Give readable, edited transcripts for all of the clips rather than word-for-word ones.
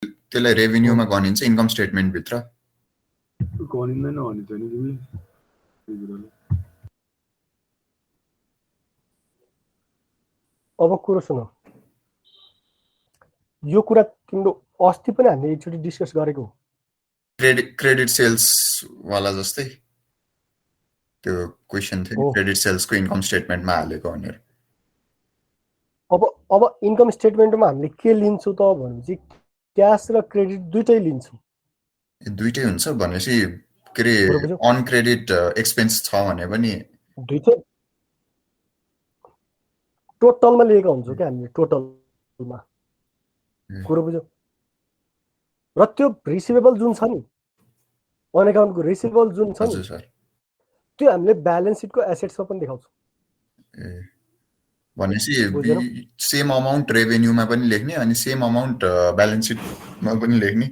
त्यसलाई रेभेन्यूमा गनिन्छ income statement भित्र गनिँदैन भने त नि तिमी अब कुरो सुन यो कुरा तिम्रो अस्ति पनि हामीले एकचोटि डिस्कस गरेको हो क्रेडिट सेल्स वाला जस्तै त्यो क्वेशन थियो क्रेडिट सेल्सको इन्कम स्टेटमेन्टमा हालेको भनेर अब इन्कम स्टेटमेन्टमा हामीले के लिन्छौँ त भनेपछि क्याश र क्रेडिट दुईटै लिन्छौँ दुईटै हुन्छ भनेपछि के अरे अन क्रेडिट एक्सपेन्स छ भने पनि दुईटै टोटलमा लिएको हुन्छौँ क्या हामीले टोटलमा कुरो बुझ्यौ र त्यो रिसिभेबल जुन छ नि अन एकाउन्टको रिसिभेबल जुन छ नि त्यो हामीले ब्यालेन्स सिटको एसेट्समा पनि देखाउँछौँ भनेपछि सेम अमाउन्ट रेभेन्यूमा पनि लेख्ने अनि सेम अमाउन्ट ब्यालेन्स सिटमा पनि लेख्ने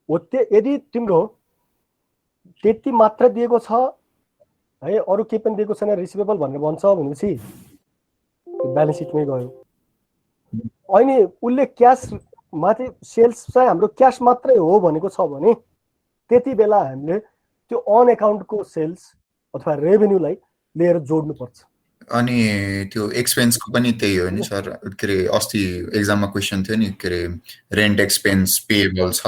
हो यदि तिम्रो त्यति मात्र दिएको छ है अरू केही पनि दिएको छैन रिसिभेबल भनेर भन्छ भनेपछि ब्यालेन्स सिटमै गयो अनि उसले क्यास माथि सेल्स चाहिँ हाम्रो क्यास मात्रै हो भनेको छ भने त्यति बेला हामीले त्यो अन एकाउन्टको सेल्स अथवा रेभेन्यूलाई लिएर जोड्नुपर्छ अनि त्यो एक्सपेन्सको पनि त्यही हो नि सर के अरे अस्ति एक्जाममा क्वेसन थियो नि के अरे रेन्ट एक्सपेन्स पेएबल छ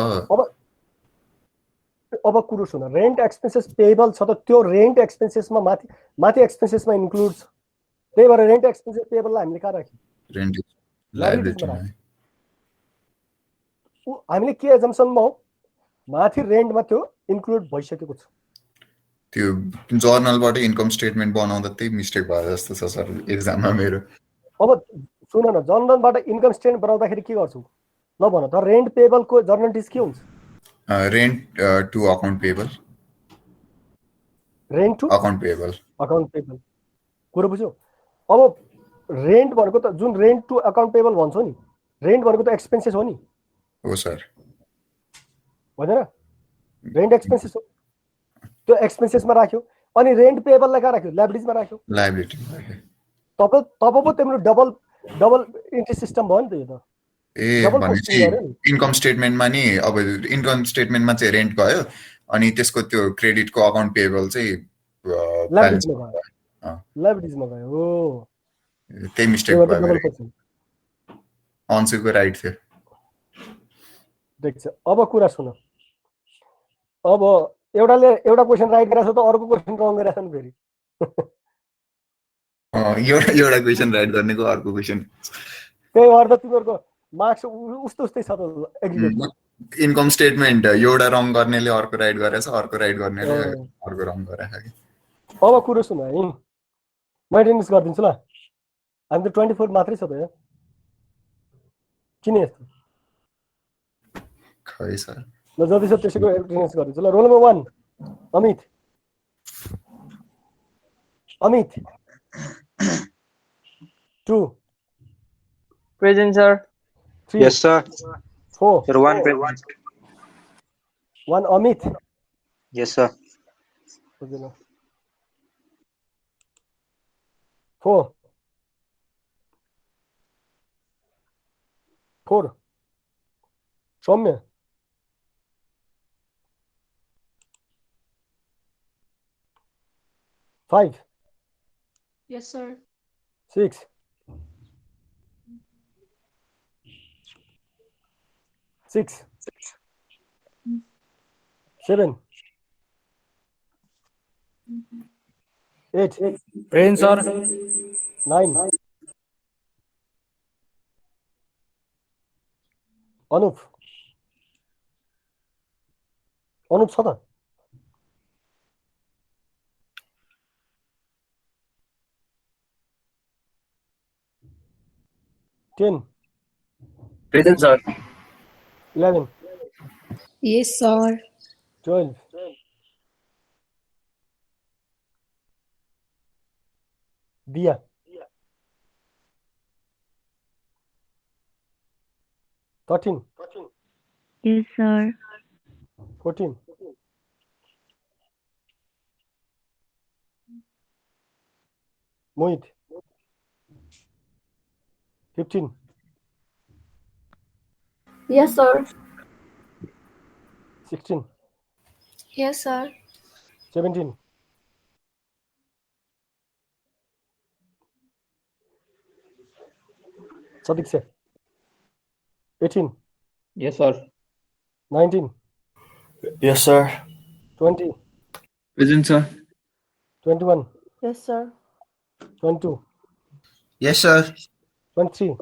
अब कुरो सुन रेन्ट एक्सपेन्सेस पेएबल छ त त्यो रेन्ट एक्सपेन्सेसमा माथि एक्सपेन्सेसमा इन्क्लुड छ त्यही भएर रेन्ट एक्सपेन्सेस पेएबललाई हामीले कहाँ राख्यौँ रेन्ट लायबिलिटीमा हामीले के एजम्सनमा हो माथि रेन्टमा त्यो इन्क्लुड भइसकेको छ त्यो जर्नलबाट इन्कम स्टेटमेन्ट बनाउँदा त्यही मिस्टेक भयो जस्तो छ सर एक्जाममा मेरो अब सुन न जर्नलबाट इन्कम स्टेटमेन्ट बनाउँदाखेरि के गर्छौ नभन त रेन्ट पेएबलको जर्नल डिस के हुन्छ rent to account payable rent to account payable कुरो बुझ्यौ अब रेन्ट भनेको त जुन रेन्ट टु अकाउन्ट पेएबल भन्छौ नि रेन्ट भनेको त एक्सपेन्सेस हो नि हो सर होइन रेन्ट एक्सपेन्सेस हो त्यो एक्सपेन्सेसमा राख्यो अनि रेन्ट पेएबललाई कहाँ राख्यो लायबिलिटीमा राख्यो लायबिलिटीमा तब पो तिम्रो डबल इन्ट्री सिस्टम भयो नि त यो त भनेपछि इन्कम स्टेटमेन्टमा नि अब इन्कम स्टेटमेन्टमा चाहिँ रेन्ट गयो अनि त्यसको त्यो क्रेडिटको अकाउन्ट पेएबल चाहिँ लायबिलिटीमा गयो हो त्यही मिस्टेक भयो अन्सरको राइट थियो देख्छ अब कुरा सुन अब एउटा क्वेसन राइट गरेछ त अर्को क्वेसन रङ गरेछ नि फेरि एउटा क्वेसन राइट गर्नेको अर्को क्वेसन त्यही भएर त तिमीहरूको मार्क्स उस्तै छ त इन्कम स्टेटमेन्ट एउटा रङ गर्नेले अर्को राइट गरेछ अर्को राइट गर्नेले अर्को रङ गरेछ कि अब कुरो सुन है म एटेन्डेन्स गरिदिन्छु ल हामी त 24 मात्रै छ त यहाँ किन यस्तो खै सर ल जति छ त्यसैको एटेन्डेन्स गरिदिन्छु ल roll number 1 Amit 2 present sir 3 yes sir 4 sir 1 present 1 Amit yes sir 4 Soumya 5 yes sir 6 7 8 present sir 9 Anup छ त 10 present sir 11 yes sir 12 Dia 13 yes sir 14 Mohit 15 Yes, sir. 16, Yes, sir. 17, 18, Yes, sir. 19, Yes, sir. 20, Present, sir. 21, Yes, sir. 22, Yes, sir. 23,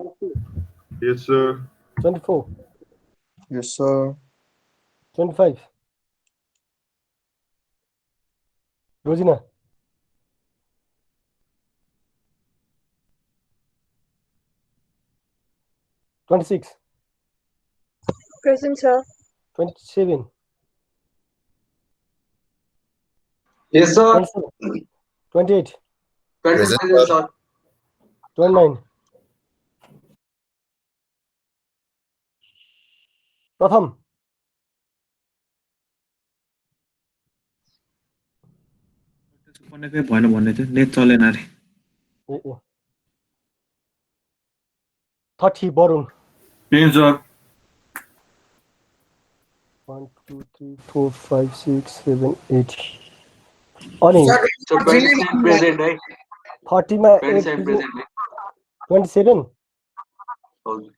Yes, sir. 24, Yes, sir. 25. Rosina, $26, Present, sir. $27, Yes, sir. $27, $28, Present, Present, sir. sir. $29. प्रथम पढ्नकै भएन भन्ने थियो net चलेन अरे 30 Varun present sir 1 2 3 4 5 6 7 8 अनि So 27 present, right? 30 मा 8 27 present, right? 27 Okay.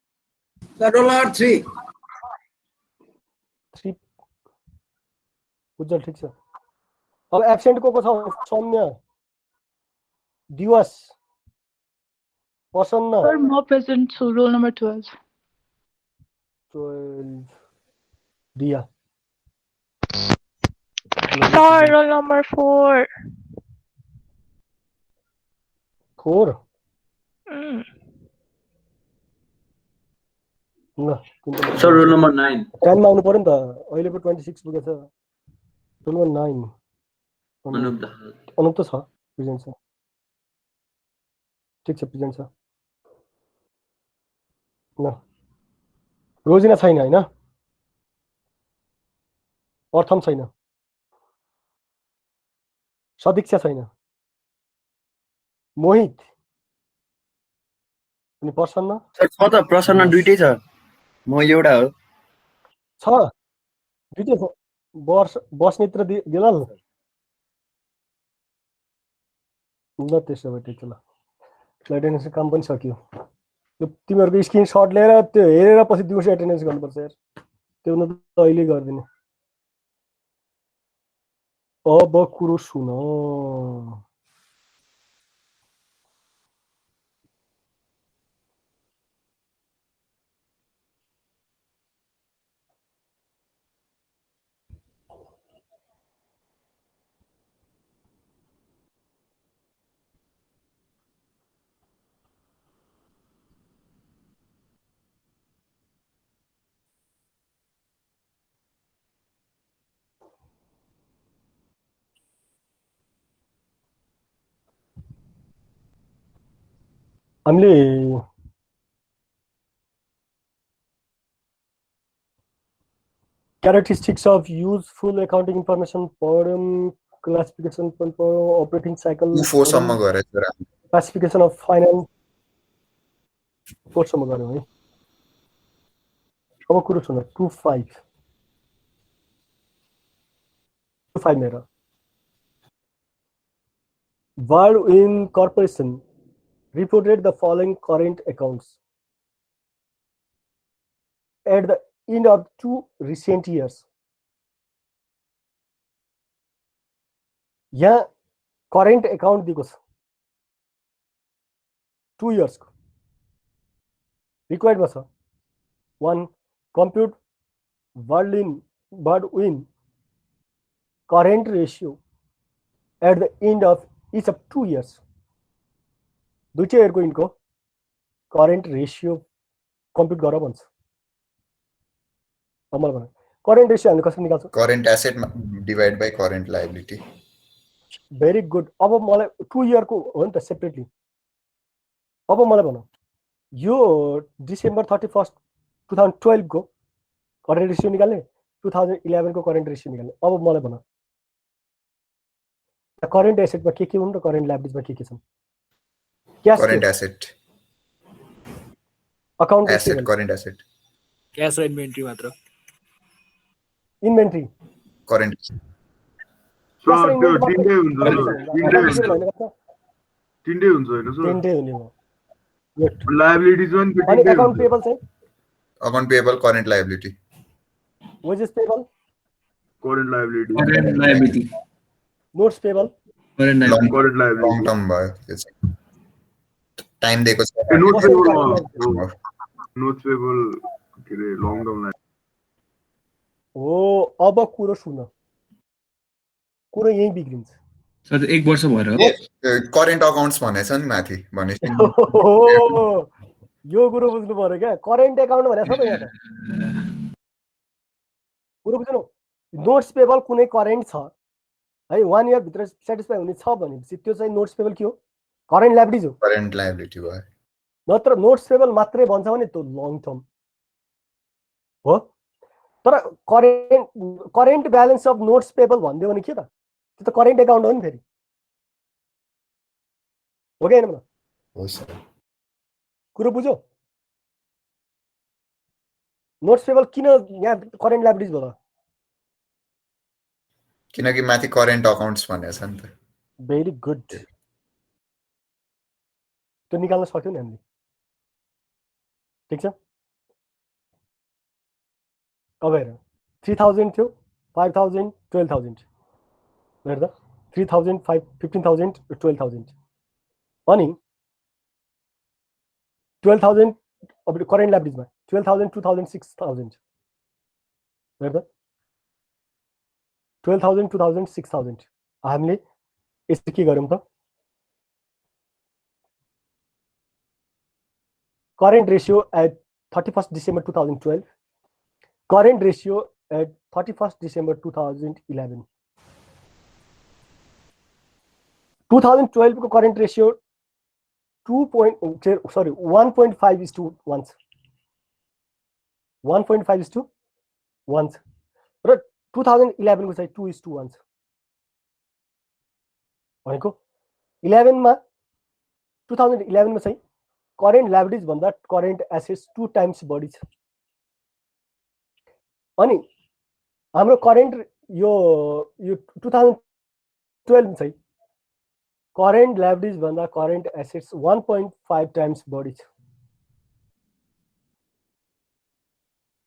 Sir roll number 3 3 उज्जवल ठीक छ अब एब्सेन्ट को छ सौम्य दिवस प्रसन्न Sir, more present. So roll number 12. 12 दिया Sir, roll number 4. 4 Mm. ल सर रोल नम्बर 9 10 मा आउनु पर्यो नि त अहिले पो 26 पुगेछ रोल नम्बर 9 अनुप त छ प्रेजेन्ट छ ठीक छ प्रेजेन्ट छ ल रोजिना छैन हैन प्रथम छैन सदीक्षा छैन मोहित अनि प्रसन्न सर छ त प्रसन्न दुईटै छ म एउटा हो छ दुईटै छ बस्नेत्र दिलाल ल त्यसो भए ठिक छ ल एटेन्डेन्स काम पनि सकियो त्यो तिमीहरूको स्क्रिनसट लिएर त्यो हेरेर पछि दिउँसो एटेन्डेन्स गर्नुपर्छ यार त्यो न त अहिले गरिदिने अब कुरो सुन हामीले characteristics of useful accounting information पढ्यौं क्लासिफिकेसन पनि पढ्यौं अपरेटिङ साइकल 2-4 सम्म गरे सर क्लासिफिकेसन अफ फाइनान्स कोर्ससम्म गऱ्यौं है अब कुरो सुन 25 मेरा Baldwin Corporation reported the following current accounts at the end of 2 recent years. यहाँ current account दिएको छ 2 years को required मा छ 1 compute Baldwin current ratio at the end of each of 2 years. दुईटै इयरको इनको करेन्ट रेशियो कम्प्युट गर भन्छ अमल भन करेन्ट रेशियो हामीले कसरी निकाल्छौं current asset divide by current liability very good अब मलाई 2 इयरको हो नि त सेपरेटली अब मलाई भन यो डिसेम्बर 31 2012 को करेन्ट रेशियो निकाल्ने 2011 को करेन्ट रेशियो निकाल्ने अब मलाई भन करेन्ट एसेटमा के हुन् र करेन्ट लायबिलिटीमा के छन् current asset account asset current asset cash र इन्भेन्ट्री मात्र इन्भेन्ट्री करेन्ट सर त्यो 3 डे हुन्छ सर 3 डे हुन्छ 3 डे हुन्छ हैन सर 10 डे हुने हो लायबिलिटीज पनि 3 अनि डे अकाउन्ट हुन्छ पेबल चाहिँ account payable current liability wages payable current liability current liability notes payable current long liability current long liability term भयो त्यो चाहिँ टाइम दिएको छ नोट्स पेबल हो। नोट्स पेबल के रे लङ टर्म हो अब कुरो सुन कुरो यही बिग्रिन्छ सर 1 वर्ष भएर हो करेन्ट अकाउन्ट्स भनेछ नि माथि भनेपछि यो कुरो बुझ्नु पर्यो क्या करेन्ट एकाउन्ट भनेको छ त यहाँ त कुरो बुझ्नु नोट्स पेबल कुनै करेन्ट छ है 1 इयर भित्र सेटिस्फाई हुने छ भनेपछि त्यो चाहिँ नोट्स पेबल के हो करेन्ट लायबिलिटी हो करेन्ट लायबिलिटी भयो नत्र नोट्स पेबल मात्रै भन्छ भने त्यो लङ टर्म हो तर current balance of notes payable भनिदियो भने के त त्यो त करेन्ट एकाउन्ट हो नि फेरि हो कि होइन हो सर कुरो बुझ्यो नोट्स पेबल किन यहाँ करेन्ट लायबिलिटिज भयो किनकि माथि करेन्ट अकाउन्ट्स भनेको छ नि त भेरी गुड त्यो निकाल्न सक्यौ नि हामीले ठिक छ अब हेर 3000 थियो 5000 12000 हेर त 3000 15000 12000 अनि 12000 अब करेन्ट लायबिलिटिजमा 12000 2000 6000 हेर त 12000 2000 6000 हामीले यसो के गर्यौं त current ratio at 31st December 2012 current ratio at 31st December 2011 2012 को current ratio 1.5 is to 1 1.5 is to 1 र 2011 को चाहिँ 2 is to 1 भनेको 11 मा 2011 मा चाहिँ करेन्ट लायबिलिटिज भन्दा करेन्ट एसेट्स 2 टाइम्स बढी छ अनि हाम्रो करेन्ट यो 2012 चाहिँ करेन्ट लायबिलिटिज भन्दा करेन्ट एसेट्स 1.5 टाइम्स बढी छ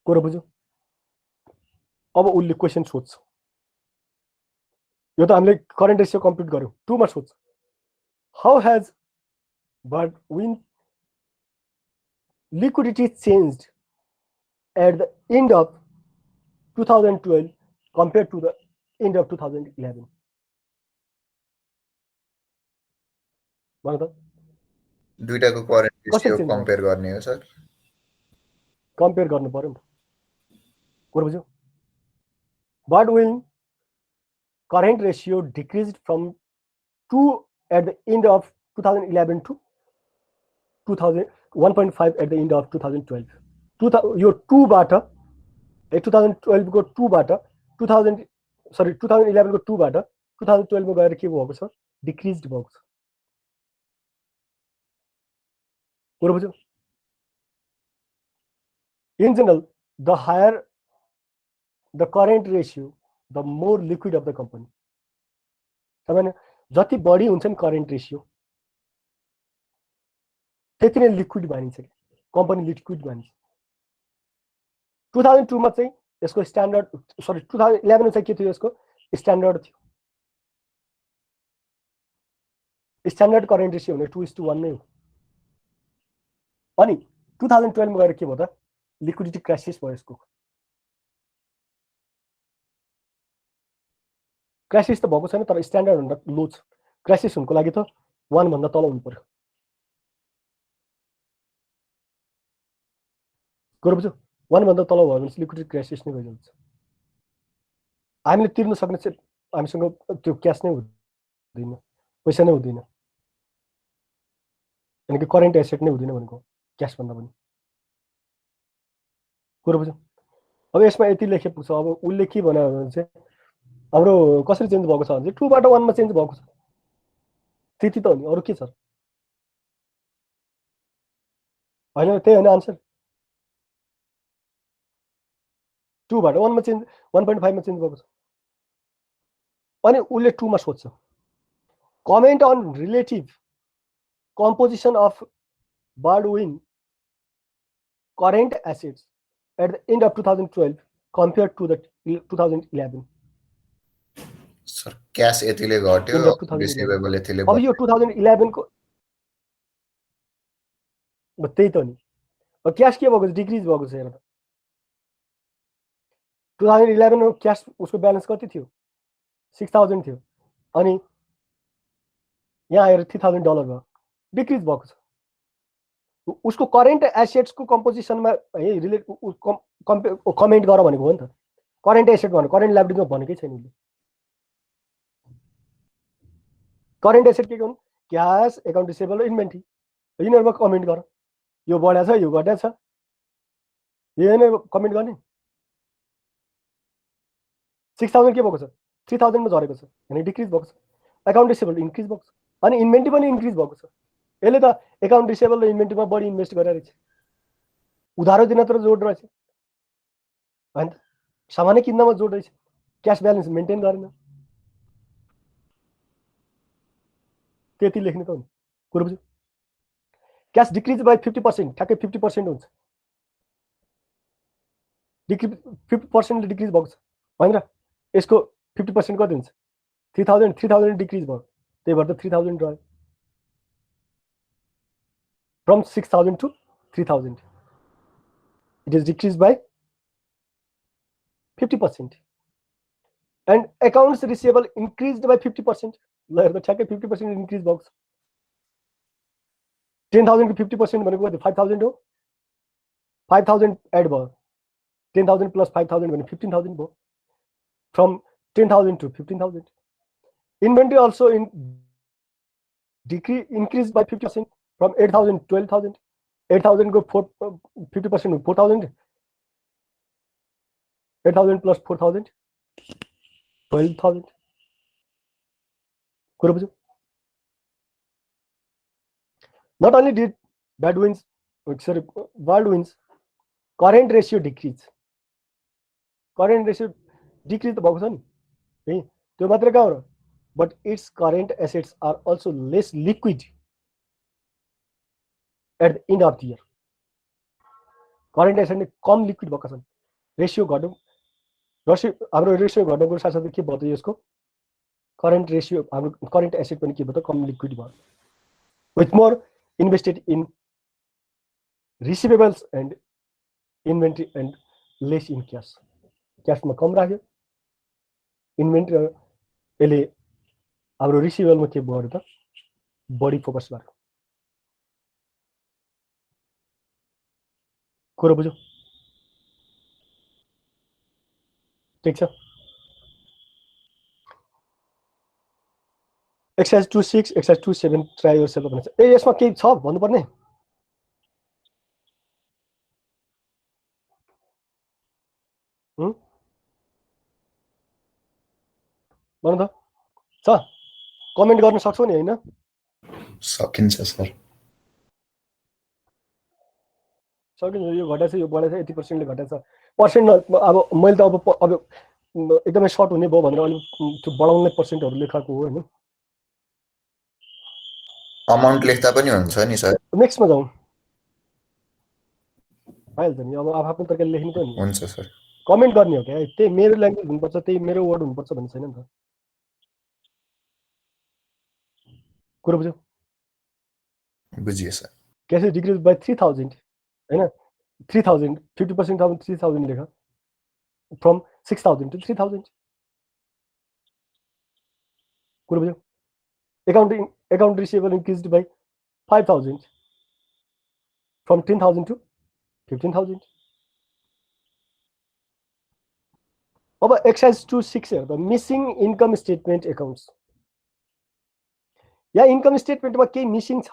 कुरो बुझ्यो अब उले क्वेशन सोध्छ यो त हामीले करेन्ट रेशियो कम्प्युट गर्यौं 2 मा सोध्छ how has but when liquidity changed at the end of 2012 compared to the end of 2011 भन त दुईटाको करेन्ट रेशियो कम्पेयर गर्ने हो सर कम्पेयर गर्नु पर्यो नि कुरो बुझ्यौ but when current ratio decreased from 2 at the end of 2011 to 1.5 at the end of 2012 यो 2 बाट 2012 को 2 बाट 2011 को 2 बाट 2012 मा गएर के भएको छ डिक्रिज्ड भएको छ कुरो बुझ्यौ in general the higher the current ratio the more liquid of the company सामान्य जति बढी हुन्छ नि करेन्ट रेशियो त्यति नै लिक्विड मानिन्छ कम्पनी लिक्विड मानिन्छ 2002 मा चाहिँ यसको स्ट्यान्डर्ड 2011 मा चाहिँ के थियो यसको स्ट्यान्डर्ड थियो स्ट्यान्डर्ड करेन्ट रेशियो भने 2:1 नै हो अनि 2012 मा गएर के भयो त लिक्विडिटी क्राइसिस भयो यसको क्राइसिस त भएको छैन तर स्ट्यान्डर्ड भन्दा लो छ क्राइसिस हुनको लागि त 1 भन्दा तल हुनु पर्यो कुरो बुझ्यौ 1 भन्दा तल भयो भने लिक्विडिटी क्राइसिस नै भइजान्छ हामीले तिर्न सक्ने चाहिँ हामीसँग त्यो क्याश नै हुँदैन पैसा नै हुँदैन अनि कि करेन्ट एसेट नै हुँदैन भनेको क्याश भन्दा पनि कुरो बुझ्यौ अब यसमा यति लेखे पुग्छ अब उले के भन्यो भने चाहिँ हाम्रो कसरी चेन्ज भएको छ भने 2 बाट 1 मा चेन्ज भएको छ त्यति त हो नि अरु के छ हैन त्यही हैन आन्सर 2 बाट 1 मा चेन्ज 1.5 मा चेन्ज भएको छ अनि उले 2 मा सोध्छ comment on relative composition of Baldwin current assets at the end of 2012 compared to the 2011 sir cash यतिले घट्यो End of 2011. रिसिभेबल यतिले अब यो 2011 को त्यही त नि अब क्याश के भएको छ डिक्रिज भएको छ हेर त 2011 मा क्याश उसको ब्यालेन्स कति थियो 6000 थियो अनि यहाँ आएर $3000 भयो डिक्रिज भएको छ उसको करेन्ट एसेट्सको कम्पोजिसनमा है रिलेट कमेन्ट गर भनेको हो नि त करेन्ट एसेट भन्नु करेन्ट लायबिलिटीमा भनेकै छैन उसले करेन्ट एसेट के हुन् क्याश एकाउन्ट रिसिभेबल र इन्भेन्ट्री यिनीहरुमा कमेन्ट गर यो बढ्या छ यो घट्या छ यो नै कमेन्ट गर्ने 6000 के भएको छ 3000 मा झरेको छ अनि डिक्रिज भएको छ एकाउन्ट रिसिभेबल इन्क्रिज भएको छ अनि इन्भेन्ट्री पनि इन्क्रिज भएको छ यसले त एकाउन्ट रिसिभेबल र इन्भेन्ट्रीमा बढी इन्भेस्ट गरेर रहेछ उधारो दिन तर जोड रहेछ हैन सामान्य किन्नमा जोड रहेछ क्याश ब्यालेन्स मेन्टेन गरेन त्यति लेख्ने त हो नि कुरो बुझ्यो क्याश डिक्रिज बाइ 50% ठ्याक्कै 50% हुन्छ डिक्रिज 50% डिक्रिज भएको छ हैन र यसको 50% कति हुन्छ 3000 डिक्रिज भयो त्यही भएर त 3000 रह्यो from 6000 to 3000 it is decreased by 50% and accounts receivable increased by 50% ल हेर्दा ठ्याक्कै 50% increase भएको छ 10000 को 50% भनेको कति 5000 हो 5000 एड भयो 10000 plus 5000 भने 15000 भयो from 10000 to 15000 inventory also increased by 50% from 8000 to 12000 8000 go 50% 4000 8000 plus 4000 12000 कुरो बुझ्यो not only did Baldwin's current ratio decrease त भएको छ नि है त्यो मात्र कहाँ हो but its current assets are also less liquid at the end of the year current asset ने कम लिक्विड भएको छन् रेशियो घट्यो हाम्रो रेशियो घट्नुको साथसाथै के भयो त यसको करेन्ट रेशियो हाम्रो करेन्ट एसेट पनि के भयो त कम लिक्विड भयो with more invested in receivables and inventory and less in cash क्याशमा कम राख्यो इन्भेन्ट्री यसले हाम्रो रिसिभेबलमा के भयो त बढी फोकस गर्यो कुरो बुझ्यो ठीक छ एक्सरसाइज 26 एक्सरसाइज 27 ट्राई योरसेल्फ भनेछ ए यसमा केही छ भन्नुपर्ने भन्नु त छ कमेन्ट गर्न सक्छौ नि हैन सकिन्छ सर सकिन्छ यो घटाछ यो बढाछ 80% ले घटाछ पर्सेन्ट अब मैले त अब एकदमै सर्ट हुने भयो भनेर अलि त्यो बढाउने पर्सेन्टहरु लेखाको हो हैन अमाउन्ट लेख्दा पनि हुन्छ नि सर नेक्स्टमा जाउँ भइहाल्छ नि अब आफ्नो तरिकाले लेख्नु त नि हुन्छ सर कमेन्ट गर्ने हो क्या त्यही मेरो ल्याङ्ग्वेज हुनुपर्छ त्यही मेरो वर्ड हुनुपर्छ भन्ने छैन नि त कुरो बुझ्यो बुझिए सर कैसे डिक्रिज बाई 3000 हैन 3000 50% of 3000 लेखा from 6000 to 3000 कुरो बुझ्यो account receivable increased by 5000 from 10000 to 15000 अब एक्सरसाइज 26 हेर्दा मिसिङ इन्कम स्टेटमेन्ट अकाउन्ट्स यहाँ इन्कम स्टेटमेन्टमा केही मिसिङ छ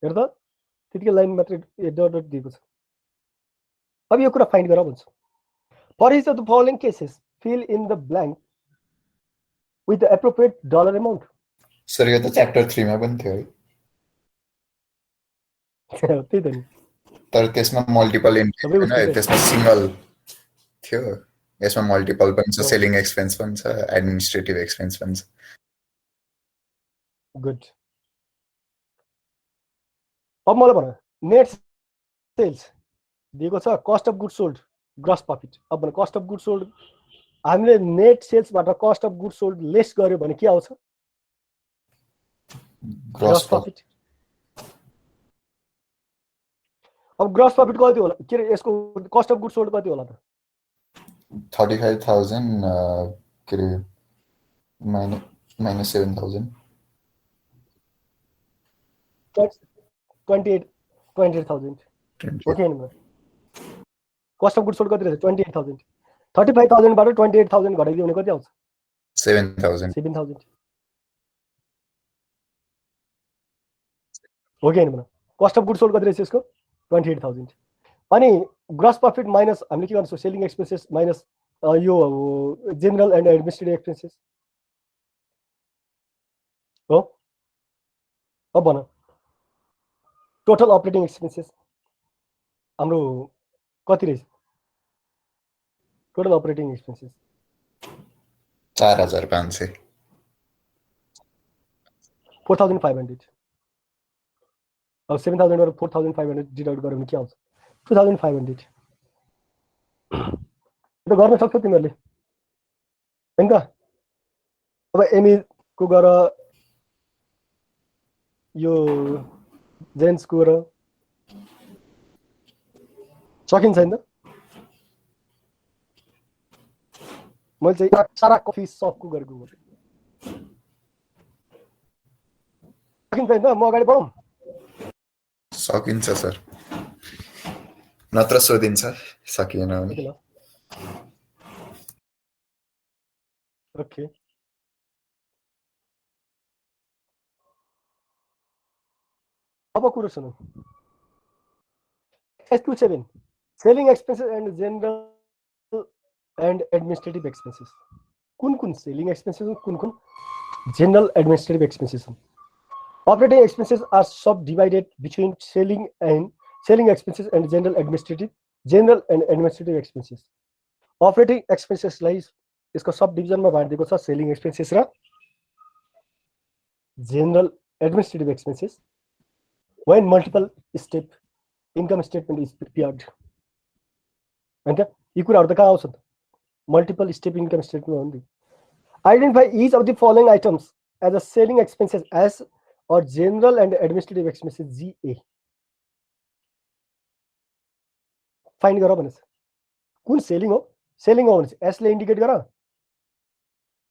हेर्दा त्यतिकै लाइन मात्र डट दिएको छ अब यो कुरा फाइन्ड गर भन्छ for each of the following cases fill in the blank with the appropriate dollar amount sir यो त च्याप्टर 3 मा पनि थियो है त्यही त नि तर त्यसमा मल्टिपल एन्ट्री हैन त्यसमा सिंगल थियो यसमा मल्टिपल पनि छ, No. सेलिङ एक्सपेन्स पनि छ, एडमिनिस्ट्रेटिभ एक्सपेन्स पनि छ। गुड। अब मलाई भन, नेट सेल्स दिएको छ, cost of good sold, gross profit. अब भन कस्ट अफ गुड सोल्ड हामीले नेट सेल्सबाट cost of good sold less गर्यो भने के आउँछ? Gross profit. अब ग्रस प्रफिट कति होला? के अरे यसको कस्ट अफ गुड सोल्ड कति होला त? 35,000 के अरे माइनस 7,000 28,000। ओके नि, कस्ट अफ गुड सोल्ड कति रहेछ? 28,000। 35,000 बाट 28,000 घटाइदियो भने कति आउँछ? 7,000 7,000। ओके नि, कस्ट अफ गुड सोल्ड कति रहेछ यसको? 28,000। अनि ग्रस प्रफिट माइनस हामीले के गर्छौँ? सेलिङ एक्सपेन्सेस माइनस यो जेनरल एन्ड एडमिनिस्ट्रेटिभ एक्सपेन्सेस हो। अब भन टोटल अपरेटिङ एक्सपेन्सेस हाम्रो कति रहेछ? Total operating expenses 4,500 4,500। अब 7,000 बाट 4,500 डिडक्ट गर्यो भने के आउँछ? 2,500। त्यो गर्न सक्छौ तिमीहरूले हैन त? अब एमई को गर, यो जेन्स को गर, सकिन्छ हैन त? मैले चाहिँ सारा कफी सपको गरेको हो। सकिन्छ हैन त? म अगाडि बढौँ? सकिन्छ सर, नत्र सोधिन्छ सकिएन भने। ओके। अब कुरो सुनौ। S27 selling expenses and general and administrative expenses. कुन सेलिङ एक्सपेन्सेस, कुन general administrative expenses? Operating expenses are subdivided between selling expenses and general and administrative expenses. Operating expenses लाई यसको सब डिभिजनमा बाँडिदिएको छ, सेलिङ एक्सपेन्सेस र general administrative expenses. When multiple step income statement is prepared. हैन त? यी कुराहरु त कहाँ आउँछ त? मल्टिपल स्टेप इन्कम स्टेटमेन्ट हो नि। Identify each of the following items as a selling expenses as or general and administrative expenses GA. Find गर भनेछ। कुन सेलिङ हो? सेलिङ हो भने एस ले इन्डिकेट गर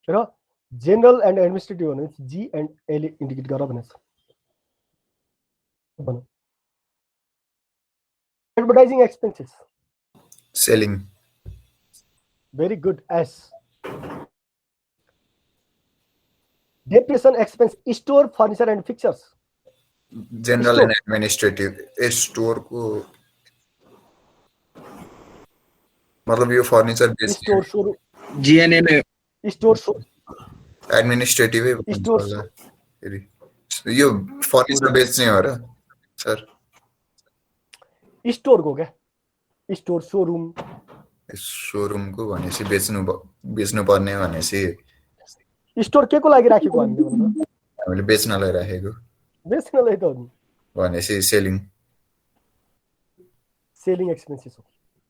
र जेनरल एन्ड एडमिनिस्ट्रेटिभ हो भने जी एन्ड ए ले इन्डिकेट गर भनेछ। भन। Advertising expenses selling. Very good. Yes. Depreciation expense, store, furniture and fixtures. General and administrative store को मतलब यो फर्निचर बेच्ने स्टोर शोरूम जीएनए में स्टोर एडमिनिस्ट्रेटिभै होला फेरि। यो फर्निचर बेच्ने हो र सर? स्टोरको क्या? Store showroom. शोरूमको भनेपछि बेच्नु पर्ने भनेपछि स्टोर के को लागि राखेको हामीले भन्नु? हामीले बेच्नलाई राखेको। बेच्नलाई त हो नि भनेपछि सेलिङ। सेलिङ एक्सपेन्सेस हो।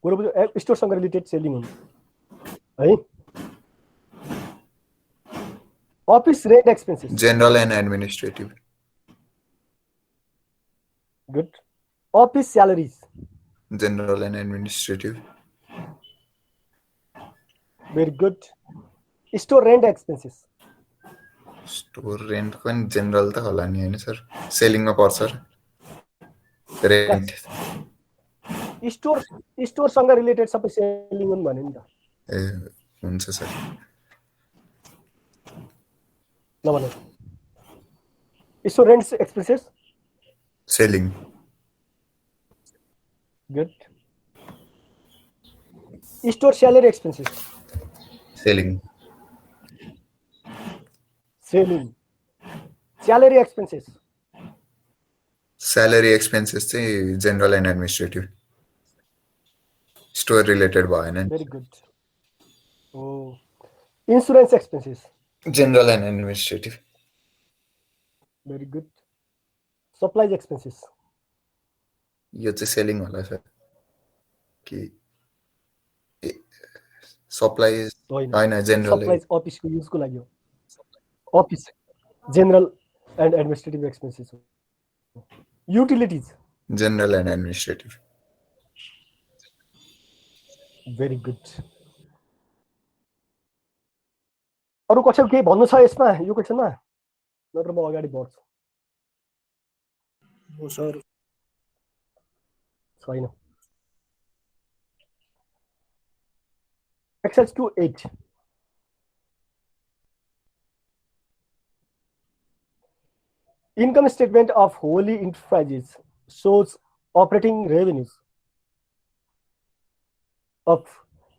कुरो बुझ्यो? स्टोरसँग रिलेटेड सेलिङ हो है। Office rent expenses general and administrative. Good. Office salaries general and administrative. Very good. Store rent expenses store rent पनि जेनरल त होला नि हैन सर? सेलिङमा पर्छ रेन्ट। स्टोरसँग रिलेटेड सबै सेलिङ हुन् भने नि त। ए हुन्छ सर। ल भन्नु। Store rent expenses selling. Good. Store salary expenses selling. Selling. Salary expenses salary expenses चाहिँ general and administrative. Store related भएन। Very good. Insurance expenses. General and administrative. Very good. Supplies expenses. यो चाहिँ selling होला sir कि supplies हैन general Supplies office को use को लागि हो. Office general and administrative expenses. Utilities. general and administrative. Very good. अरु कसैको केही भन्नु छ यसमा यो क्वेशनमा नत्र म अगाडि बढ्छु. हो सर छैन. Exercise 2.8. Income statement of wholly enterprises shows operating revenues of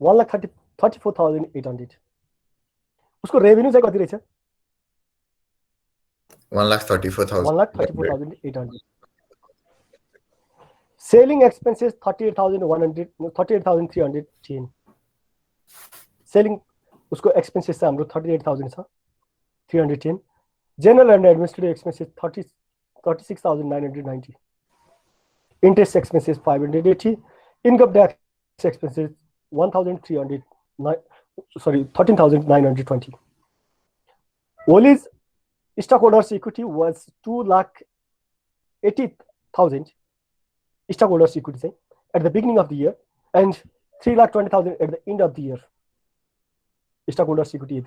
1,34,800. उसको रेभेन्यू चाहिँ कति रहेछ? 1,34,000. 1,34,800. Selling expenses 38,310. Selling उसको expenses चाहिँ हाम्रो 38,000 छ 310. General and administrative expenses 36,990. Interest expenses 580. Income tax expenses 13,920. Wholly's stockholders' equity was 2,80,000 stockholders' equity at the beginning of the year and 3,20,000 at the end of the year. Stockholders' equity.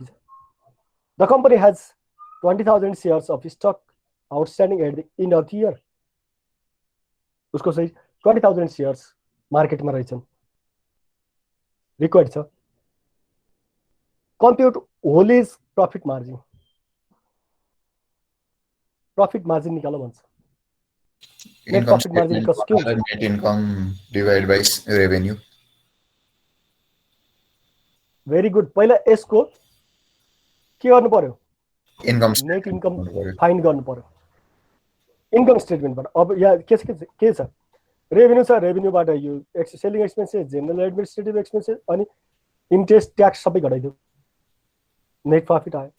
The company has 20,000 shares of stock outstanding at the end of the year. उसको चाहिँ 20,000 shares मार्केटमा रहेछन्. Required छ. Compute Wholly's profit margin. Profit margin निकालो भन्छ. Net profit margin equals to net income divided by revenue. Very good. पहिला यसको के गर्नु पर्यो? Income नेट इन्कम फाइन्ड गर्नु पर्यो. इन्कम स्टेटमेन्टबाट. अब यहाँ के छ? रेभेन्यू छ. रेभेन्यूबाट यो selling expenses, general administrative expenses अनि इन्ट्रेस्ट ट्याक्स सबै घटाइदियो. नेट प्रॉफिट आयो.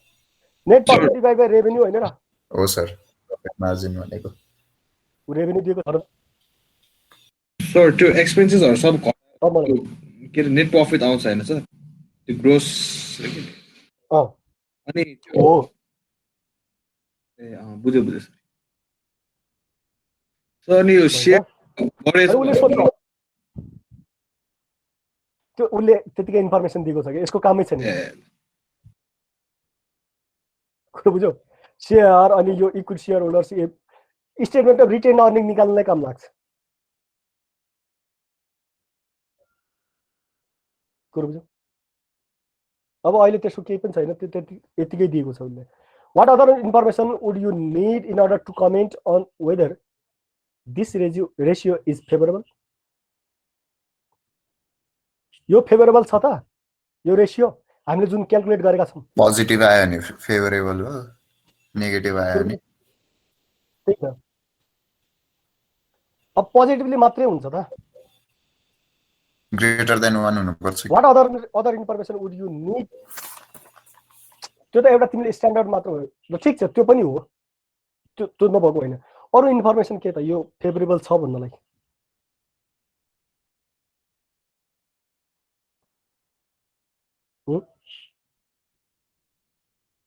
Net profit divide by revenue हैन र? हो सर. प्रॉफिट मार्जिन भनेको. रेभेन्यू दिएको छ. सर त्यो एक्सपेन्सेसहरु सब के नेट प्रॉफिट आउँछ हैन सर? त्यो ग्रोस अनि हो. बुझ्यो सर नि यो शेयर त्यो उले त्यतिकै इन्फर्मेसन दिएको छ कि यसको कामै छैन. बुझ्यो? शेयर अनि यो equity share holders statement of retained earning निकाल्नलाई काम लाग्छ. कुरो बुझ्यो? अब अहिले त्यसको केही पनि छैन. त्यो यतिकै दिएको छ उले. What other information would you need in order to comment on whether this ratio is favorable? यो फेभरेबल छ त? यो रेशियो हामीले जुन क्याल्कुलेट गरेका छौं. पोजिटिभ आयो नि फेभरेबल हो, नेगेटिभ आयो नि ठीक छ. अब पोजिटिभली मात्रै हुन्छ त. ग्रेटर देन 1 हुनुपर्छ. What other information would you need? त्यो त एउटा तिमीले स्ट्यान्डर्ड मात्र हो. ल ठीक छ, त्यो पनि हो. त्यो नभएको होइन. अरु इन्फर्मेसन के त यो फेभरेबल छ भन्नलाई?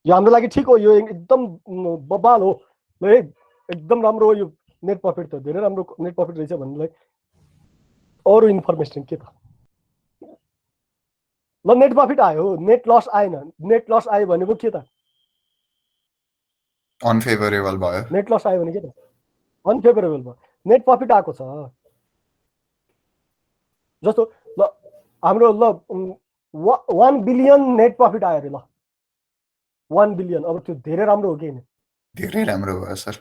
यो हाम्रो लागि ठीक हो. यो एकदम बबाल हो. ल एकदम राम्रो हो यो नेट प्रॉफिट त. धेरै राम्रो नेट प्रॉफिट रहेछ भन्नलाई अरु इन्फर्मेसन के त? ल नेट प्रॉफिट आयो, नेट लस आएन. नेट लस आयो भनेको के त? अनफेभरेबल भयो. नेट लस आयो भने के त? अनफेभरेबल भयो. नेट प्रॉफिट आएको छ. जस्तो ल हाम्रो ल 1 बिलियन नेट प्रॉफिट आयो रे. ल 1 बिलियन. अब त्यो धेरै राम्रो हो कि हैन? धेरै राम्रो भयो सर.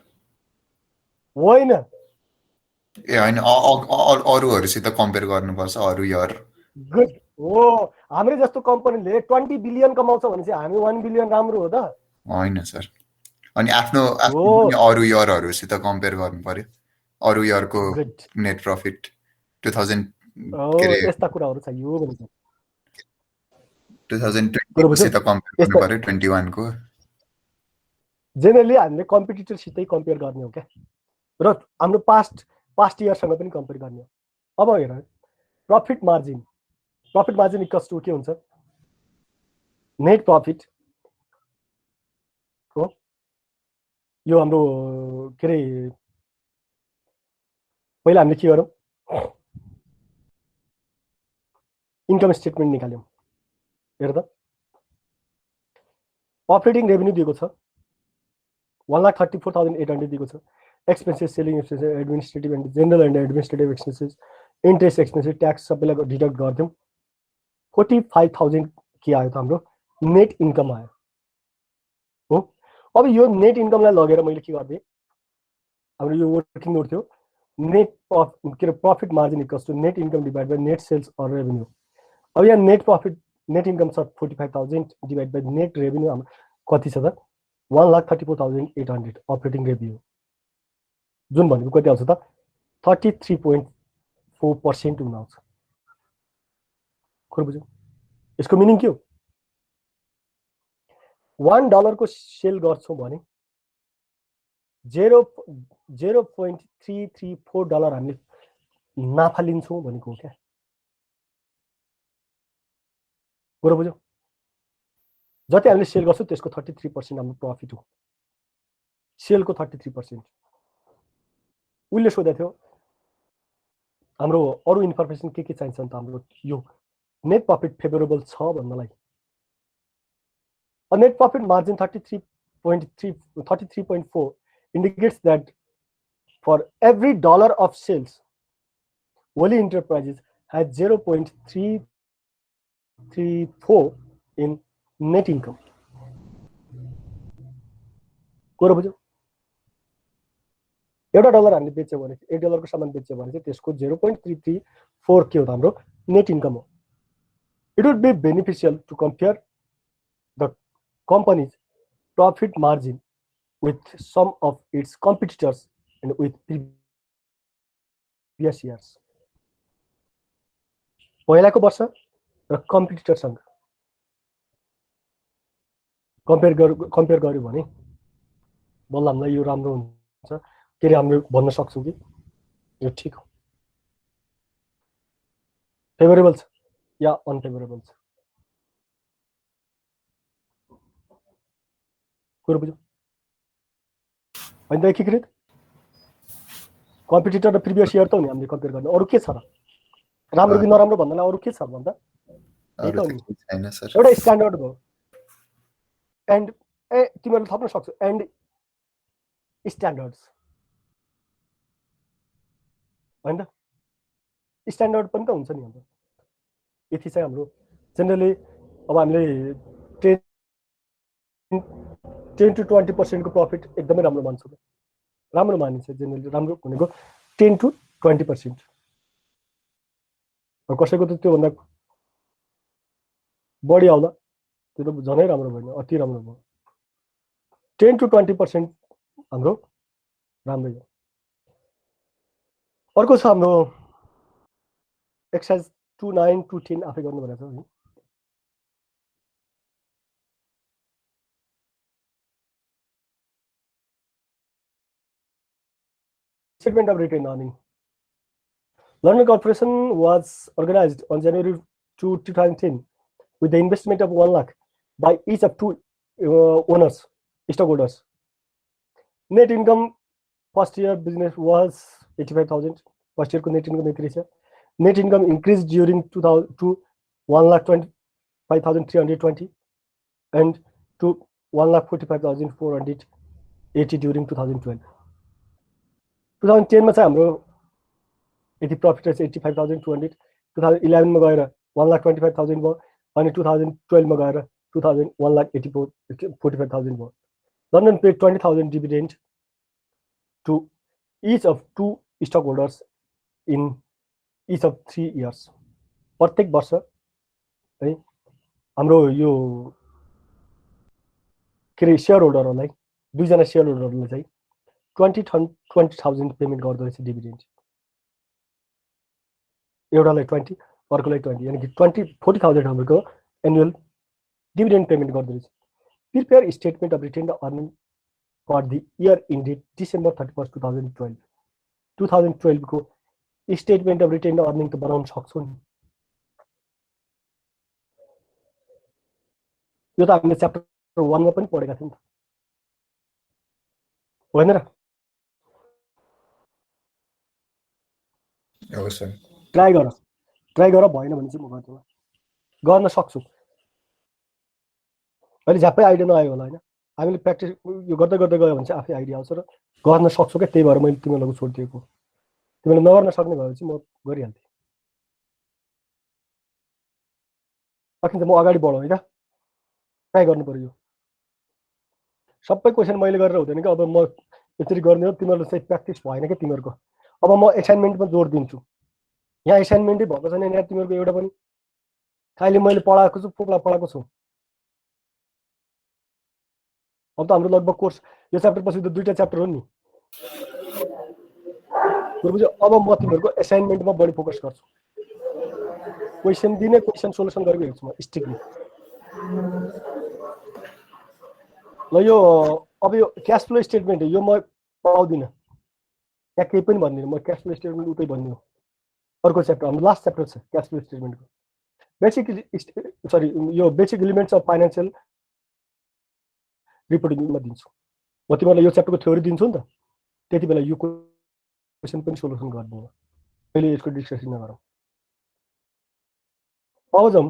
होइन ए हैन, अरुहरुसित कम्पेयर गर्नुपर्छ. अरु यार गुड हो. हामीले जस्तो कम्पनीले 20 बिलियन कमाउँछ भने चाहिँ हामी 1 बिलियन राम्रो हो त? हैन सर. अनि आफ्नो अरु यारहरुसित कम्पेयर गर्नु पर्यो. अरु यारको नेट प्रॉफिट 2000 यस्ता कुराहरु छ. यो भनेको 2020 सित कम्पेयर गर्नु पर्यो 21 को जेनरली हामीले कम्पिटिटरसितै कम्पेयर गर्ने हो क्या र हाम्रो पास्ट इयरसँग पनि कम्पेयर गर्ने हो। अब हेर प्रफिट मार्जिन इक्वल्स टु के हुन्छ नेट प्रफिट हो। यो हाम्रो के अरे पहिला हामीले के गरौँ इन्कम स्टेटमेन्ट निकाल्यौँ। हेर त अपरेटिङ रेभेन्यू दिएको छ 1,34,800 दिएको छ। Expenses selling expenses administrative and general and administrative expenses interest expenses tax सबैलाई डिडक्ट गर्थ्यौँ 45,000 के आयो त हाम्रो नेट इन्कम आयो हो। अब यो नेट इन्कमलाई लगेर मैले के गर्दै हाम्रो यो वर्किङ नोट थियो नेट के अरे profit margin equals to net income divide by net sales or revenue. अब यहाँ नेट इन्कम छ 45,000 डिभाइड बाई नेट रेभेन्यू हाम्रो कति छ त 1,34,800 अपरेटिङ रेभेन्यू जुन भनेको कति आउँछ त 33.4% हुन आउँछ। खुर बुझ्यौ यसको मिनिङ के हो $1 को सेल गर्छौँ भने 0.334 डलर हामीले नाफा लिन्छौँ भनेको हो क्या। कुरा बुझ्यौ जति हामीले सेल गर्छौँ त्यसको 33% हाम्रो प्रफिट हो सेलको 33%। उसले सोधेको थियो हाम्रो अरू इन्फर्मेसन के चाहिन्छ त हाम्रो यो नेट प्रफिट फेभरेबल छ भन्नलाई। A net profit margin 33.4 indicates that for every dollar of sales, Wali Enterprises has 0.334 in net income. कुरा बुझ्यौ एउटा डलर हामीले बेच्यो भने $1 को सामान बेच्यो भने त्यसको 0.334 के हो हाम्रो नेट इन्कम हो। It would be beneficial to compare the company's profit margin with some of its competitors and with previous years. पहिलाको वर्ष र कम्पिटिटरसँग कम्पेयर गर्यो भने बल्ल हामीलाई यो राम्रो हुन्छ के रे हामीले भन्न सक्छौँ कि यो ठिक हो फेभरेबल छ या अनफेभरेबल छ। कुरा बुझ्यौ होइन त एकीकृत कम्पिटिटर र प्रिभियस इयर त हो नि हामीले कम्पेयर गर्ने अरू के छ र राम्रो कि नराम्रो भन्दा अरू के छ भन्दा एउटा स्ट्यान्डर्ड भयो एन्ड तिमीहरूले थप्न सक्छौ एन्ड स्ट्यान्डर्ड्स होइन त स्ट्यान्डर्ड पनि त हुन्छ नि हाम्रो यति चाहिँ हाम्रो जेनरली अब हामीले 10 to 20% को प्रफिट एकदमै राम्रो मान्छौँ राम्रो मानिन्छ जेनरली राम्रो भनेको 10 to 20%। कसैको त त्योभन्दा बढी आउला त्यो त झनै राम्रो भएन अति राम्रो भयो 10 to 20% हाम्रो राम्रै हो। अर्को छ हाम्रो एक्सर्साइज 2.9 to 10 आफै गर्नु भनेको छ है। Statement of retained earning. London Corporation was organized on January 2, 2010 with the investment of 1 lakh by each of two stockholders. Net income first year business was 85,000. First year net income increased. Net income increased during 2000 to 1,25,320 and to 1,45,480 during 2012. 2010 में चाहिँ हाम्रो यति profit चाहिँ 85,200 2011 मा गएर 1,25,000 भयो अनि 2012 मा गएर 1,45,000 भयो। London paid 20,000 dividend to each of two stockholders in each of 3 years. प्रत्येक वर्ष है हाम्रो यो के रे शेयर होल्डरहरुलाई दुईजना शेयर होल्डरहरुले चाहिँ 20,000 पेमेन्ट गर्दो रहेछ डिभिडेन्ड एउटालाई 20 अर्कोलाई 20 यानी कि 40,000 हाम्रो एनुअल डिभिडेन्ड पेमेन्ट गर्दो रहेछ। Prepare statement of retained earning for the year ended December 31, 2012। 2012 को स्टेटमेन्ट अफ रिटेन्ड अर्निङ त बनाउन सक्छौ नि। यो त हामीले च्याप्टर 1 मा पनि पढेका थियौँ नि त, होइन र? हो सर। ट्राई गर भएन भने चाहिँ म गर्दिनँ, गर्न सक्छु। अहिले झ्याप्पै आइडिया नआयो होला होइन, हामीले प्र्याक्टिस यो गर्दै गर्दै गयो भने चाहिँ आफै आइडिया आउँछ र गर्न सक्छु क्या। त्यही भएर मैले तिमीहरूलाई छोडिदिएको। तिमीले नगर्न सक्ने भए चाहिँ म गरिहाल्थेँ। सकिन्छ, म अगाडि बढौँ होइन, ट्राई गर्नु पर्यो। सबै क्वेसन मैले गरेर हुँदैन कि। अब म यसरी गर्ने हो, तिमीहरू चाहिँ प्र्याक्टिस भएन क्या तिमीहरूको। अब म एसाइनमेन्टमा जोड दिन्छु। यहाँ एसाइनमेन्टै भएको छैन यहाँ तिमीहरूको एउटा पनि। खालि मैले पढाएको छु, पढाएको छु। अब त हाम्रो लगभग कोर्स यो च्याप्टर पछि त 2टा च्याप्टर हो नि। अब म तिमीहरूको एसाइनमेन्टमा बढी फोकस गर्छु। क्वेसन दिने, क्वेसन सोल्युसन गरेको हेर्छु म स्ट्रिक्टली। ल यो अब यो क्यास फ्लो स्टेटमेन्ट यो म पाउँदिनँ, यहाँ केही पनि भन्दिनँ म। क्यास फ्लो स्टेटमेन्ट उतै भन्ने हो। अर्को च्याप्टर, हाम्रो लास्ट च्याप्टर छ क्यास फ्लो स्टेटमेन्टको। यो बेसिक एलिमेन्ट्स अफ फाइनेन्सियल रिपोर्टिङमा दिन्छु म तिमीहरूलाई। यो च्याप्टरको थ्योरी दिन्छु नि त, त्यति बेला यो क्वेसन पनि सोल्युसन गर्दिनँ। अहिले यसको डिस्कसन नगरौँ। अब जाउँ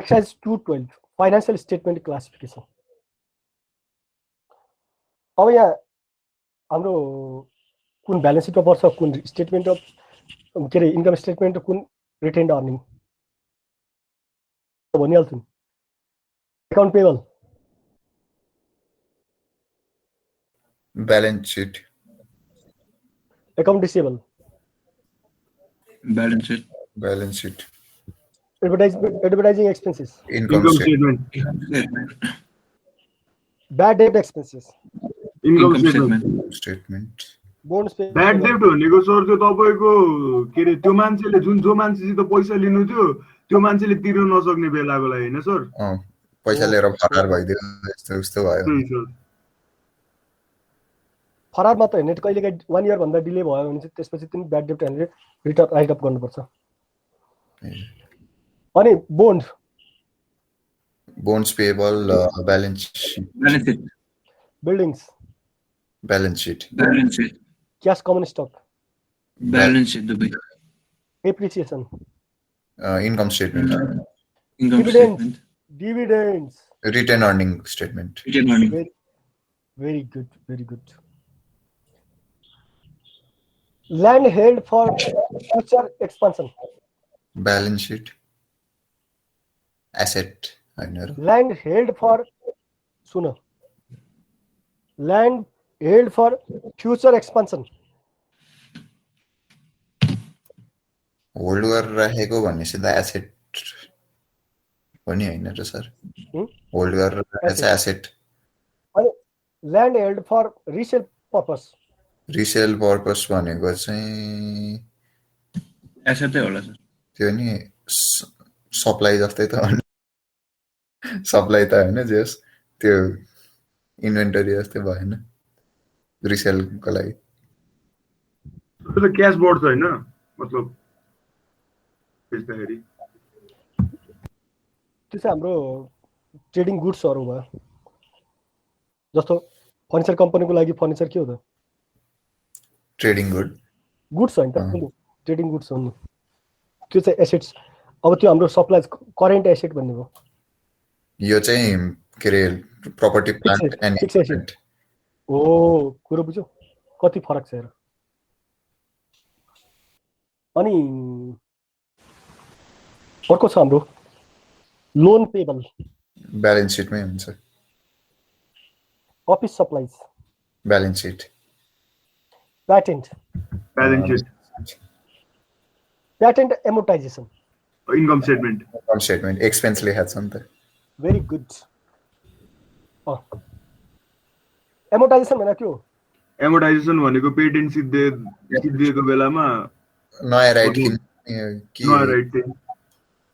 एक्सर्साइज 212 फाइनेन्सियल स्टेटमेन्ट क्लासिफिकेसन। अब यहाँ हाम्रो कुन ब्यालेन्स सिटमा पर्छ, कुन स्टेटमेन्ट अफ के अरे इन्कम स्टेटमेन्ट, कुन रिटेन्ड अर्निङ भनिहाल्छु नि। Account payable, balance sheet, account receivable, balance sheet, advertising expenses, income statement, bad debt expenses, income statement. Bonus pay. Bad debt भनेको सर त्यो तपाईको के अरे त्यो मान्छेले जो मान्छेसित पैसा लिनु थियो त्यो मान्छेले तिर्न नसक्ने बेलाको लागि हैन सर। पैसा लिएर फरार भइदियो यस्तो उस्तो भयो। फरार मात्र हैन, कहिलेकाहीँ 1 इयर भन्दा डिले भयो भने चाहिँ त्यसपछि तिमी ब्याड डेट हामीले रिटर्न राइट अप गर्नुपर्छ। अनि bonds payable, balance sheet, buildings, balance sheet, cash common stock, balance sheet, appreciation, income statement, dividends, return earning statement, very good. Land held for future expansion, balance sheet, asset, land held for land held for future expansion, hold गरेर राखेको भनेपछि त asset पनि हैन र sir. Hold गरेर राखेको छ एसेट। अनि land held for resale purpose, resale purpose भनेको चाहिँ एसेटै होला सर। त्यो नि सप्लाई जस्तै त हो। सप्लाई त हैन, जस त्यो इन्भेन्टरी जस्तै भएन रिसेलको लागि। त्यो त क्याश बढ्छ हैन, मतलब त्यसदाखेरि त्यो चाहिँ हाम्रो ट्रेडिङ गुड्सहरु भयो। जस्तो फर्निचर कम्पनीको लागि फर्निचर के हो त? ट्रेडिङ गुड्स हैन त, ट्रेडिङ गुड्स हो नि। त्यो चाहिँ एसेट्स। अब त्यो हाम्रो सप्लाई करेन्ट एसेट भन्ने हो। यो चाहिँ के रे प्रपर्टी प्लान्ट एन्ड इक्विपमेन्ट हो। कुरो बुझ्यौ कति फरक छ हेर। अनि अर्को छ हाम्रो लोन पेबल, ब्यालेन्स सिटमै हुन्छ। Office supplies, balance sheet. Patent, balance sheet. Patent amortization, income statement. Income statement expense लेखेको छ नि त। Very good. एमोर्टाइजेसन भनेको के हो? एमोर्टाइजेसन भनेको पेटेन्ट सिद्धिएको बेलामा नयाँ राइट नयाँ राइट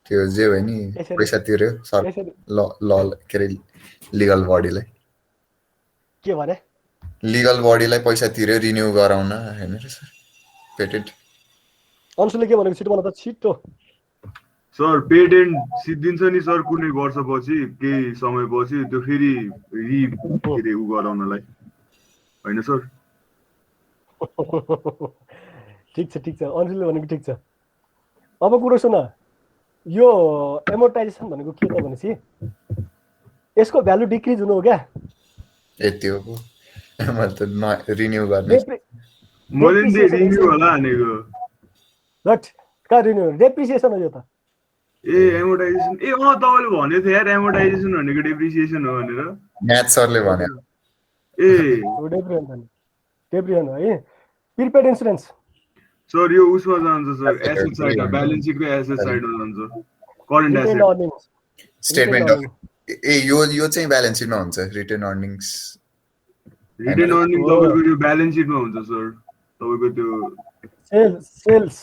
त्यो जे भयो नि यसरी- पैसा तिर्यो सर यसरी ल के अरे लिगल बडीलाई के भने लिगल बडीलाई पैसा तिर्यो रिन्यू गराउन हैन र सर पेटेन्ट अंशुले के भनेको छिटो मलाई त छिटो सर पेटेन्ट सिद्धिन्छ नि सर कुनै वर्षपछि केही समयपछि त्यो फेरि के अरे उ गराउनलाई होइन सर ठिक छ अंशुले भनेको ठिक छ अब कुरो सुन यो एमोर्टाइजेसन भनेको के त भनेपछि यसको भ्यालु डिक्रिज हुनु हो क्या यति हो पो मैले त रिन्यू गर्ने मैले नि रिन्यू होला भनेको रट कहाँ रिन्यू डेप्रिसिएसन हो यो त ए एमोर्टाइजेसन ए तपाईँले भनेको थियो यार एमोर्टाइजेसन भनेको डेप्रिसिएसन हो भनेर म्याथ सरले भने ए डेप्रिसिएसन हो है प्रिपेड इन्सुरेन्स सर यो उसमा जान्छ सर एसेट साइड ब्यालेन्स सिटको एसेट साइडमा जान्छ करेन्ट एसेट स्टेटमेन्ट अफ ए यो चाहिँ ब्यालेन्स सिटमा हुन्छ रिटेन अर्निङ्स रिटेन अर्निङ तपाईँको यो ब्यालेन्स सिटमा हुन्छ सर तपाईँको त्यो सेल्स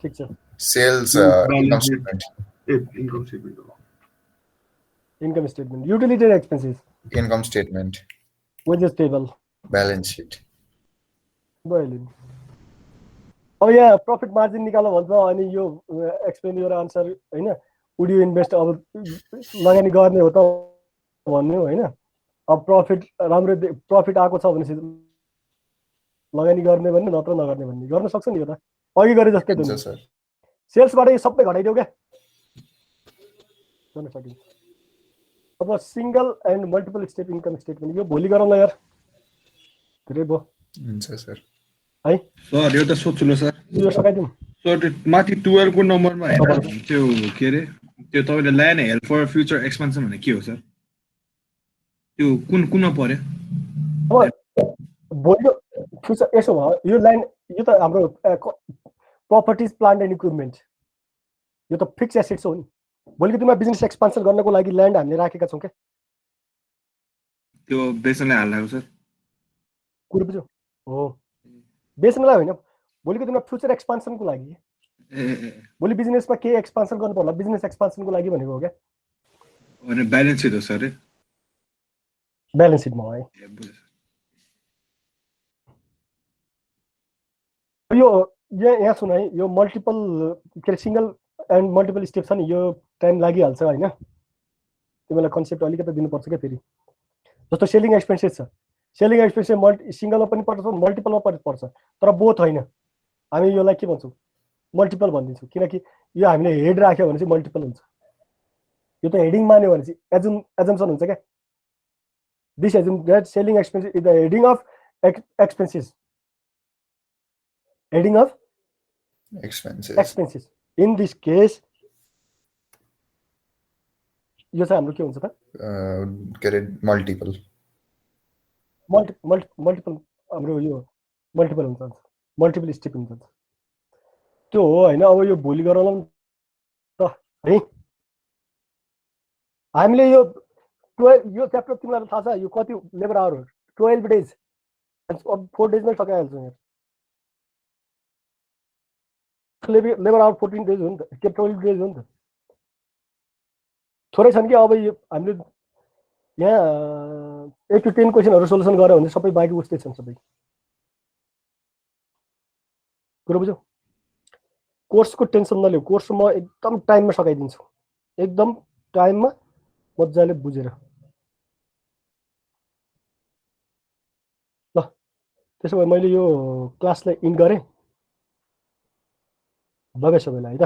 ठिक छ सेल्स इन्कम स्टेटमेन्ट ए इन्कम स्टेटमेन्ट हो income statement utility expenses income statement wages table balance seat भइहाल्यो अब यहाँ प्रफिट मार्जिन निकाल्नु भन्छ अनि यो एक्सपेन्डिचर आन्सर होइन वुड यु इन्भेस्ट अब लगानी गर्ने हो त भन्ने होइन अब प्रफिट राम्रो प्रफिट आएको छ भनेपछि लगानी गर्ने भन्ने नत्र नगर्ने भन्ने गर्न सक्छ नि यो त अघि गरे जस्तै त सर सेल्सबाट यो सबै घटाइदेऊ क्या गर्न सकिन्छ अब single and multiple step income statement यो भोलि गरौँला यार धेरै भयो हुन्छ सर है सर यो त सोध्छु ल सर यो सकाइदिउँ सर त्यो माथि 12 को नम्बरमा हैन त्यो के रे त्यो तपाईले ल्याएन हेल्प फर फ्युचर एक्सपेन्सन भने के हो सर त्यो कुनमा पर्यो अब भोलि फ्युचर यसो भयो यो लाइन यो त हाम्रो प्रपर्टिज प्लान्ट एन्ड इक्विपमेन्ट यो त फिक्स एसेट्स हो नि भोलिको दिनमा बिजनेस एक्सपान्सन गर्नको लागि ल्यान्ड हामीले राखेका छौँ क्या त्यो बेच्नलाई हाल्लाको सर कुरो बुझ्यो हो बेच्नलाई होइन भोलिको दिनमा फ्युचर एक्सपान्सनको लागि भोलि बिजनेसमा के एक्सपान्सन गर्नु पर्ला बिजनेस एक्सपान्सनको लागि भनेको हो क्या अनि ब्यालेन्स सिट हो सर ब्यालेन्स सिटमा है यो यहाँ सुन है यो मल्टिपल के अरे सिंगल एन्ड मल्टिपल स्टेप छ नि यो टाइम लागिहाल्छ होइन तिमीलाई कन्सेप्ट अलिकति दिनुपर्छ क्या फेरि जस्तो सेलिङ एक्सपेन्सेस छ सेलिङ एक्सपेन्सेस सिङ्गलमा पनि पर्छ मल्टिपलमा पनि पर्छ तर बोथ होइन हामी यसलाई के भन्छौँ मल्टिपल भनिदिन्छौँ किनकि यो हामीले हेड राख्यो भने चाहिँ मल्टिपल हुन्छ यो त हेडिङ मान्यो भने चाहिँ एजम्सन हुन्छ क्या this assume that selling expenses is the heading of expenses heading of expenses in this case यो चाहिँ हाम्रो के हुन्छ त के अरे मल्टिपल हाम्रो यो मल्टिपल हुन्छ मल्टिपल स्टेप हुन्छ त्यो हो होइन अब यो भोलि गरौँला त है हामीले यो 12 यो च्याप्टर तिमीलाई थाहा छ यो कति लेबर आवर हो 12 डेज अब 4 डेजमै सकाइहाल्छौँ यहाँ लेबर आवर 14 डेज हो नि त के 12 डेज हो नि त थोरै छन् कि अब यो हामीले यहाँ 8 to 10 क्वेसनहरू सोल्युसन गर्यो भने सबै बाँकी उस्तै छन् सबै कुरो बुझ्यौ कोर्सको टेन्सन नलिऊ कोर्स म एकदम टाइममा सकाइदिन्छु एकदम टाइममा मजाले बुझेर ल त्यसो भए मैले यो क्लासलाई इन्ड गरेँ लगाइ सबैलाई है त